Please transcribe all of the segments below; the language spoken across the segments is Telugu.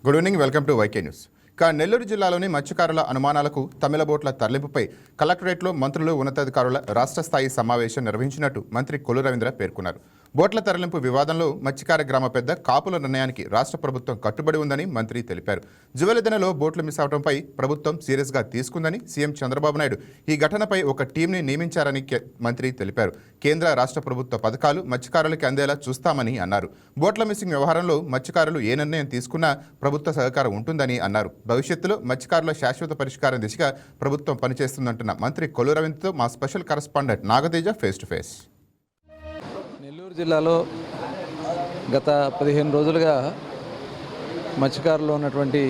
Good evening, welcome to YK news. Nellore జిల్లాలోని మత్స్యకారుల అనుమానాలకు తమిళ బోట్ల తరలింపుపై కలెక్టరేట్లో మంత్రులు, ఉన్నతాధికారుల రాష్ట్ర స్థాయి సమావేశం నిర్వహించినట్టు మంత్రి కొల్లు రవీంద్ర పేర్కొన్నారు. బోట్ల తరలింపు వివాదంలో మత్స్యకార గ్రామ పెద్ద కాపుల నిర్ణయానికి రాష్ట్ర ప్రభుత్వం కట్టుబడి ఉందని మంత్రి తెలిపారు. జువెలిదనలో బోట్లు మిస్ అవడంపై ప్రభుత్వం సీరియస్గా తీసుకుందని సీఎం చంద్రబాబు నాయుడు ఈ ఘటనపై ఒక టీంని నియమించారని మంత్రి తెలిపారు. కేంద్ర రాష్ట్ర ప్రభుత్వ పథకాలు మత్స్యకారులకి అందేలా చూస్తామని అన్నారు. బోట్ల మిస్సింగ్ వ్యవహారంలో మత్స్యకారులు ఏ నిర్ణయం తీసుకున్నా ప్రభుత్వ సహకారం ఉంటుందని అన్నారు. భవిష్యత్తులో మత్స్యకారుల శాశ్వత పరిష్కారం దిశగా ప్రభుత్వం పనిచేస్తుందంటున్న మంత్రి కొల్లు రవీంద్రతో మా special correspondent Nagateja face to face. Nellore జిల్లాలో గత 15 రోజులుగా మత్స్యకారులు ఉన్నటువంటి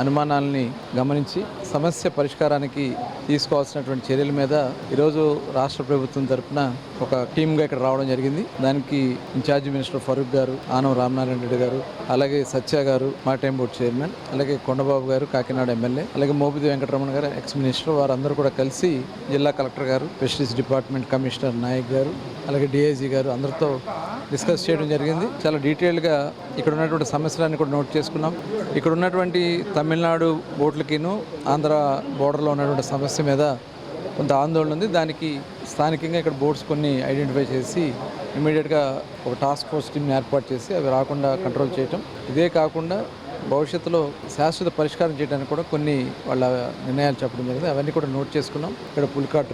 అనుమానాలని గమనించి సమస్య పరిష్కారానికి తీసుకోవాల్సినటువంటి చర్యల మీద ఈరోజు రాష్ట్ర ప్రభుత్వం తరఫున ఒక టీమ్గా ఇక్కడ రావడం జరిగింది. దానికి ఇన్ఛార్జి మినిస్టర్ ఫరూక్ గారు, ఆనం రామనారాయణ రెడ్డి గారు, అలాగే సత్య గారు, మారిటైమ్ బోర్డు చైర్మన్, అలాగే కొండబాబు గారు, కాకినాడ ఎమ్మెల్యే, అలాగే మోపిది వెంకటరమణ గారు, ఎక్స్ మినిస్టర్, వారందరూ కూడా కలిసి జిల్లా కలెక్టర్ గారు, ఫిషరీస్ డిపార్ట్మెంట్ కమిషనర్ నాయక్ గారు, అలాగే డిఐజీ గారు అందరితో డిస్కస్ చేయడం జరిగింది. చాలా డీటెయిల్గా ఇక్కడ ఉన్నటువంటి సమస్యలన్నీ కూడా నోట్ చేసుకున్నాం. ఇక్కడ ఉన్నటువంటి తమిళనాడు బోట్లకిను ఆంధ్ర బోర్డర్లో ఉన్నటువంటి సమస్య మీద కొంత ఆందోళన ఉంది. దానికి స్థానికంగా ఇక్కడ బోట్స్ కొన్ని ఐడెంటిఫై చేసి ఇమీడియట్గా ఒక టాస్క్ ఫోర్స్ టీమ్ని ఏర్పాటు చేసి అవి రాకుండా కంట్రోల్ చేయటం. ఇదే కాకుండా భవిష్యత్తులో శాశ్వత పరిష్కారం చేయడానికి కూడా కొన్ని వాళ్ళ నిర్ణయాలు చెప్పడం జరిగింది. అవన్నీ కూడా నోట్ చేసుకున్నాం. ఇక్కడ పులికాట్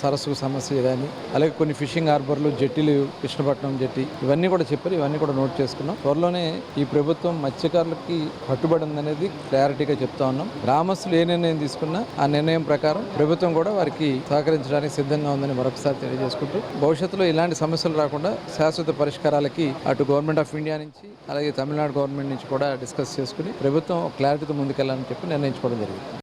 సరస్సు సమస్య కానీ, అలాగే కొన్ని ఫిషింగ్ హార్బర్లు, జట్టీలు, కృష్ణపట్నం జట్టి, ఇవన్నీ కూడా చెప్పారు. ఇవన్నీ కూడా నోట్ చేసుకున్నాం. త్వరలోనే ఈ ప్రభుత్వం మత్స్యకారులకి కట్టుబడి ఉందనేది క్లారిటీగా చెప్తా ఉన్నాం. గ్రామస్తులు ఏ నిర్ణయం తీసుకున్నా ఆ నిర్ణయం ప్రకారం ప్రభుత్వం కూడా వారికి సహకరించడానికి సిద్ధంగా ఉందని మరొకసారి తెలియజేసుకుంటూ భవిష్యత్తులో ఇలాంటి సమస్యలు రాకుండా శాశ్వత పరిష్కారాలకి అటు గవర్నమెంట్ ఆఫ్ ఇండియా నుంచి అలాగే తమిళనాడు గవర్నమెంట్ నుంచి కూడా డిస్కస్ చేసుకుని ప్రభుత్వం క్లారిటీతో ముందుకెళ్లాలని చెప్పి నిర్ణయించుకోవడం జరిగింది.